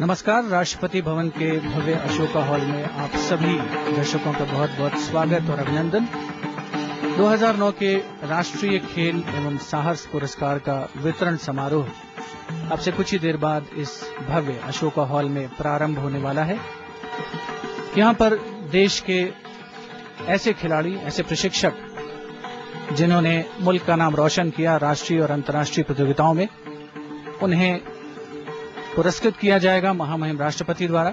नमस्कार। राष्ट्रपति भवन के भव्य अशोका हॉल में आप सभी दर्शकों का बहुत बहुत स्वागत और अभिनंदन। 2009 के राष्ट्रीय खेल एवं साहस पुरस्कार का वितरण समारोह अब से कुछ ही देर बाद इस भव्य अशोका हॉल में प्रारंभ होने वाला है। यहां पर देश के ऐसे खिलाड़ी, ऐसे प्रशिक्षक जिन्होंने मुल्क का नाम रोशन किया राष्ट्रीय और अंतर्राष्ट्रीय प्रतियोगिताओं में, उन्हें पुरस्कृत किया जाएगा महामहिम राष्ट्रपति द्वारा।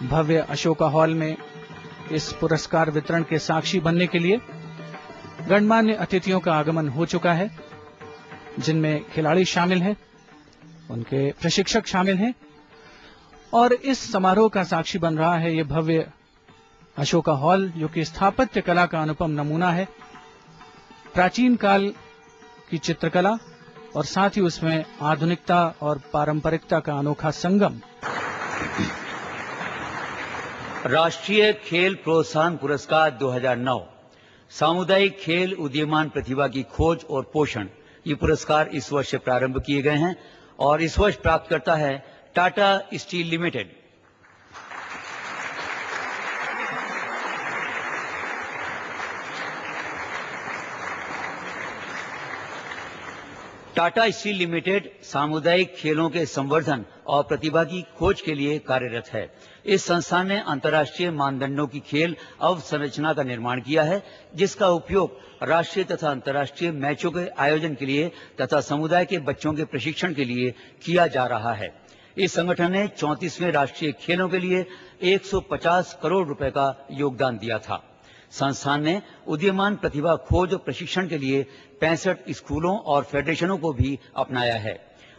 भव्य अशोका हॉल में इस पुरस्कार वितरण के साक्षी बनने के लिए गणमान्य अतिथियों का आगमन हो चुका है, जिनमें खिलाड़ी शामिल हैं, उनके प्रशिक्षक शामिल हैं और इस समारोह का साक्षी बन रहा है ये भव्य अशोका हॉल, जो कि स्थापत्य कला का अनुपम नमूना है। प्राचीन काल की चित्रकला और साथ ही उसमें आधुनिकता और पारंपरिकता का अनोखा संगम। राष्ट्रीय खेल प्रोत्साहन पुरस्कार 2009 सामुदायिक खेल उदीयमान प्रतिभा की खोज और पोषण, ये पुरस्कार इस वर्ष से प्रारंभ किए गए हैं और इस वर्ष प्राप्त करता है Tata steel limited. Tata steel limited सामुदायिक खेलों के संवर्धन और प्रतिभा की खोज के लिए कार्यरत है। इस संस्थान ने अंतर्राष्ट्रीय मानदंडों की खेल अवसंरचना का निर्माण किया है, जिसका उपयोग राष्ट्रीय तथा अंतर्राष्ट्रीय मैचों के आयोजन के लिए तथा समुदाय के बच्चों के प्रशिक्षण के लिए किया जा रहा है। इस संगठन ने 34वें राष्ट्रीय खेलों के लिए 150 करोड़ रुपए का योगदान दिया था। संस्थान ने उदीयमान प्रतिभा खोज और प्रशिक्षण के लिए 65 स्कूलों और फेडरेशनों को भी अपनाया है।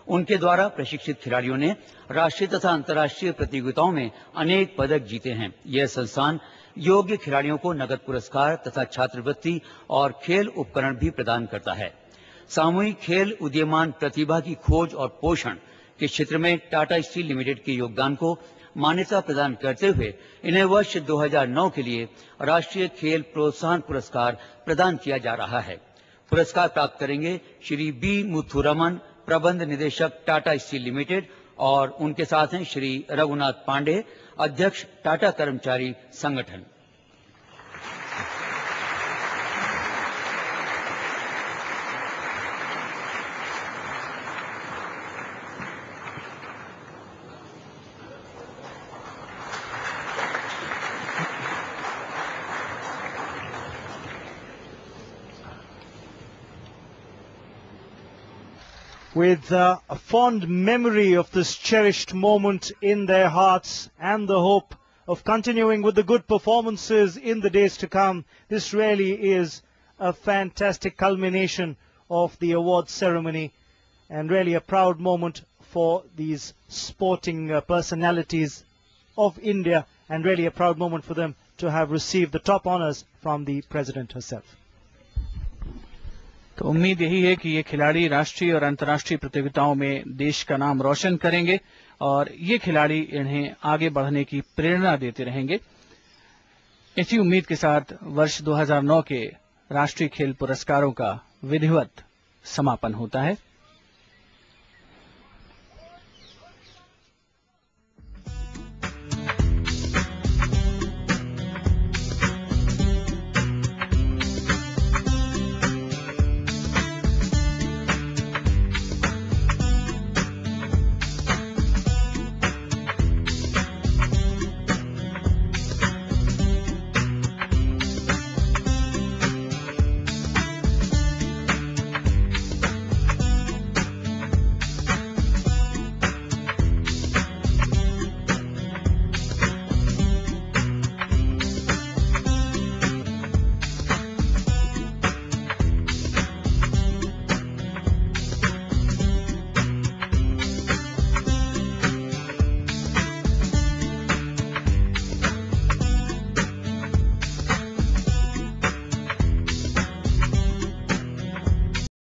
उनके द्वारा प्रशिक्षित खिलाड़ियों ने राष्ट्रीय तथा अंतर्राष्ट्रीय प्रतियोगिताओं में अनेक पदक जीते हैं। यह संस्थान योग्य खिलाड़ियों को नगद पुरस्कार तथा छात्रवृत्ति और खेल उपकरण भी प्रदान करता है। सामूहिक खेल उदीयमान प्रतिभा की खोज और पोषण के क्षेत्र में टाटा स्टील लिमिटेड के योगदान को मान्यता प्रदान करते हुए इन्हें वर्ष 2009 के लिए राष्ट्रीय खेल प्रोत्साहन पुरस्कार प्रदान किया जा रहा है। पुरस्कार प्राप्त करेंगे श्री बी मुथुरमन, प्रबंध निदेशक टाटा स्टील लिमिटेड, और उनके साथ हैं श्री रघुनाथ पांडे, अध्यक्ष टाटा कर्मचारी संगठन। With a fond memory of this cherished moment in their hearts and the hope of continuing with the good performances in the days to come, this really is a fantastic culmination of the awards ceremony and really a proud moment for these sporting personalities of India, and really a proud moment for them to have received the top honors from the President herself. तो उम्मीद यही है कि ये खिलाड़ी राष्ट्रीय और अंतर्राष्ट्रीय प्रतियोगिताओं में देश का नाम रोशन करेंगे और ये खिलाड़ी इन्हें आगे बढ़ने की प्रेरणा देते रहेंगे। इसी उम्मीद के साथ वर्ष 2009 के राष्ट्रीय खेल पुरस्कारों का विधिवत समापन होता है।